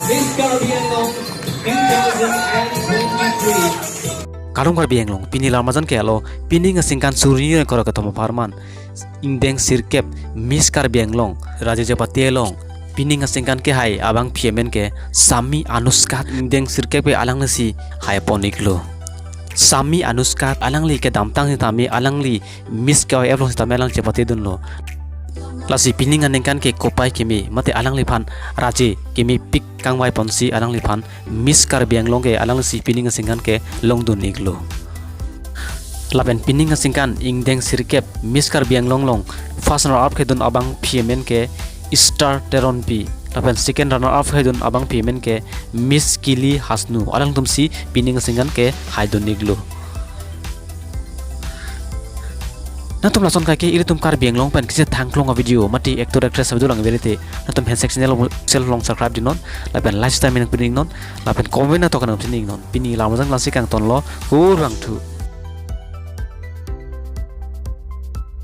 Miss Carbianlong 2023. Karung Carbianlong pini larmajan ke alo pini ngasingkan suri ni kora ketemu Parman ingdeng sirkep Miss Carbianlong Raja Japatielong pini ngasingkan ke hai abang piemen ke Sami Anuska ingdeng sirkep ke alang nasi hai poniklo Sami Anuska alang li ke damtang hitami alang li Miss Kawai Eblong hitami alang Japati dunlo lasi pini nganengkan ke kopai kimi mate alang lipan raje kimi pik kangwai ponsi alang lipan Miss Carbianlong ke alang si pini ngasingkan ke longdun iglo laben pini ngasingkan ingdeng sirkep Miss Carbianlong long first runner up kedun abang piemen ke Star Teron P laben second runner up kedun abang piemen ke Miss Kili Hasnu alang tumsi pini ngasingkan ke haidun iglo na tum lason kai ke iri tum Carbianlong pen kise thangklong a video mati actor actress sabu lang verite na tum hen section self long subscribe dinon la pen lifestyle min pining non la pen comment na to kan pining non pini lamajang lasi kang ton lo kurang tu